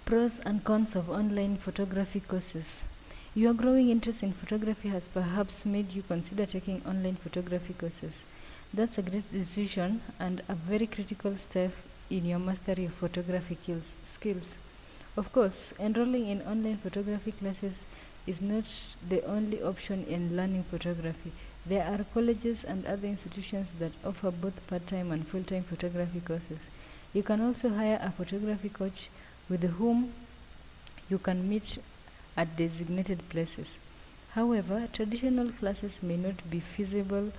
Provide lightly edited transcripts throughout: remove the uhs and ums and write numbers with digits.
Pros and cons of online photography courses. Your growing interest in photography has perhaps made you consider taking online photography courses. That's a great decision and a very critical step in your mastery of photography skills. Of course, enrolling in online photography classes is not the only option in learning photography. There are colleges and other institutions that offer both part-time and full-time photography courses. You can also hire a photography coach with whom you can meet at designated places. However, traditional classes may not be feasible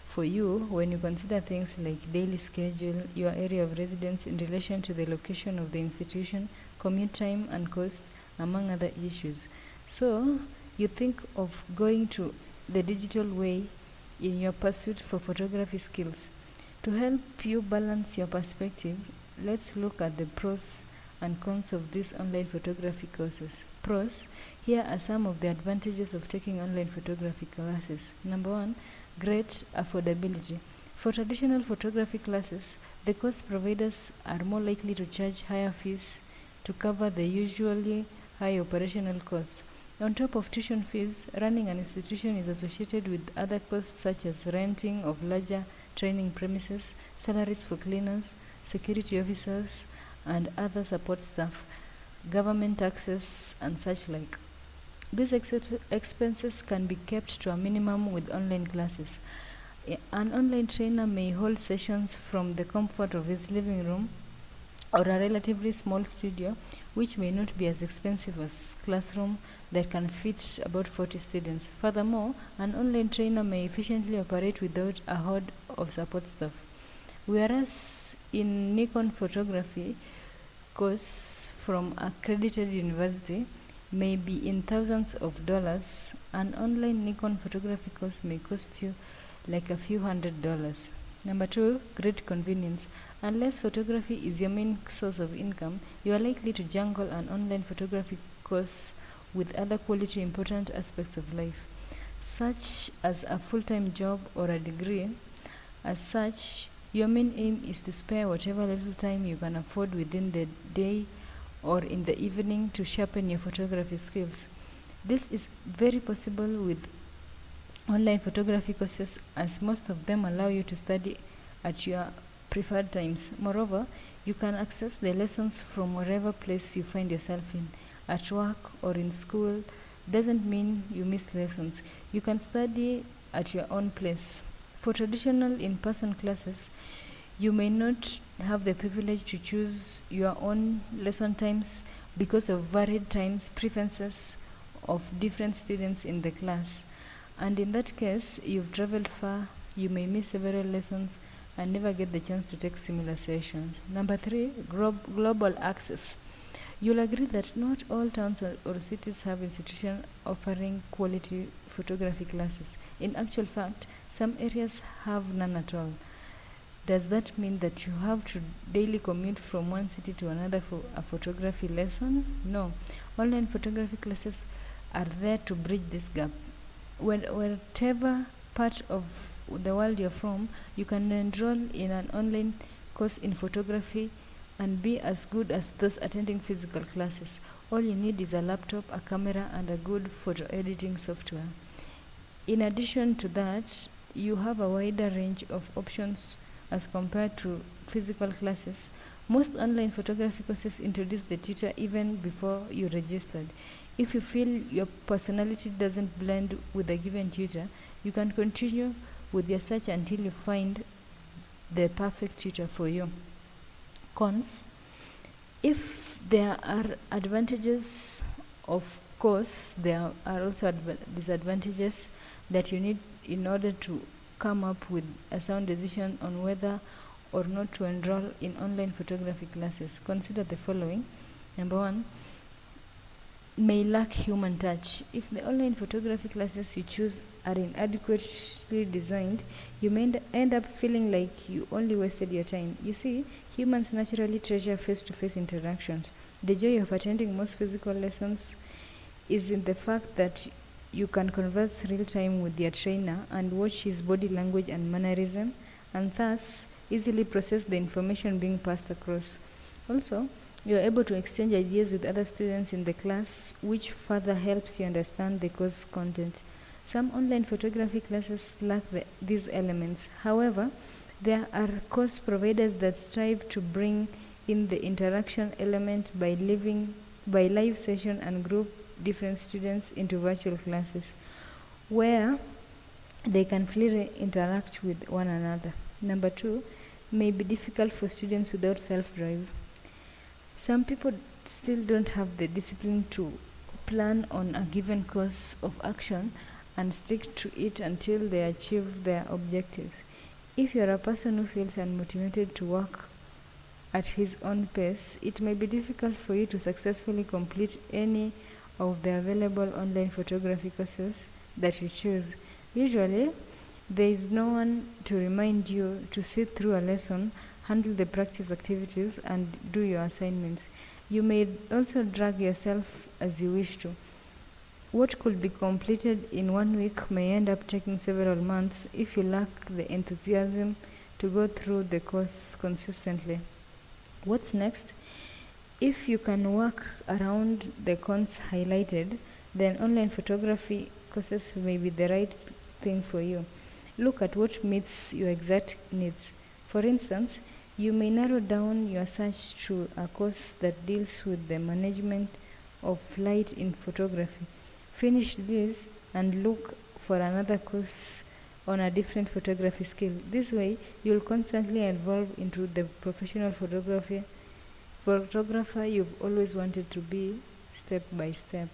for you when you consider things like daily schedule, your area of residence in relation to the location of the institution, commute time and cost, among other issues. So, you think of going to the digital way in your pursuit for photography skills. To help you balance your perspective, let's look at the pros and cons of these online photography courses. Pros: here are some of the advantages of taking online photography classes. Number one, great affordability. For traditional photography classes, the course providers are more likely to charge higher fees to cover the usually high operational costs. On top of tuition fees, running an institution is associated with other costs such as renting of larger training premises, salaries for cleaners, security officers, and other support staff, government taxes, and such like. These expenses can be kept to a minimum with online classes. An online trainer may hold sessions from the comfort of his living room or a relatively small studio, which may not be as expensive as classroom that can fit about 40 students. Furthermore, an online trainer may efficiently operate without a horde of support staff. Whereas in Nikon photography course from accredited university may be in thousands of dollars, an online Nikon photography course may cost you like a few $100s. Number two, great convenience. Unless photography is your main source of income, you are likely to jungle an online photography course with other quality important aspects of life, such as a full-time job or a degree. As such, your main aim is to spare whatever little time you can afford within the day or in the evening to sharpen your photography skills. This is very possible with online photography courses, as most of them allow you to study at your preferred times. Moreover, you can access the lessons from wherever place you find yourself in. At work or in school doesn't mean you miss lessons. You can study at your own place. For traditional in-person classes, you may not have the privilege to choose your own lesson times because of varied times preferences of different students in the class. And in that case, you've traveled far, you may miss several lessons and never get the chance to take similar sessions. Number three, global access. You'll agree that not all towns or cities have institutions offering quality photography classes. In actual fact, some areas have none at all. Does that mean that you have to daily commute from one city to another for a photography lesson? No. Online photography classes are there to bridge this gap. Whatever part of the world you're from, you can enroll in an online course in photography and be as good as those attending physical classes. All you need is a laptop, a camera, and a good photo editing software. In addition to that, you have a wider range of options as compared to physical classes. Most online photography courses introduce the tutor even before you registered. If you feel your personality doesn't blend with a given tutor, you can continue with your search until you find the perfect tutor for you. Cons: if there are advantages, of course, there are also disadvantages that you need in order to come up with a sound decision on whether or not to enroll in online photography classes. Consider the following. Number one, may lack human touch. If the online photography classes you choose are inadequately designed, you may end up feeling like you only wasted your time. You see, humans naturally treasure face-to-face interactions. The joy of attending most physical lessons is in the fact that you can converse real time with your trainer and watch his body language and mannerism, and thus easily process the information being passed across. Also, You are able to exchange ideas with other students in the class, which further helps you understand the course content. Some online photography classes lack these elements. However, there are course providers that strive to bring in the interaction element by live session and group different students into virtual classes where they can freely interact with one another. Number 2, may be difficult for students without self-drive. Some people still don't have the discipline to plan on a given course of action and stick to it until they achieve their objectives. If you are a person who feels unmotivated to work at his own pace, it may be difficult for you to successfully complete any of the available online photography courses that you choose. Usually, there is no one to remind you to sit through a lesson, handle the practice activities, and do your assignments. You may also drag yourself as you wish to. What could be completed in 1 week may end up taking several months if you lack the enthusiasm to go through the course consistently. What's next? If you can work around the cons highlighted, then online photography courses may be the right thing for you. Look at what meets your exact needs. For instance, you may narrow down your search to a course that deals with the management of light in photography. Finish this and look for another course on a different photography skill. This way, you'll constantly evolve into the professional photographer you've always wanted to be, step by step.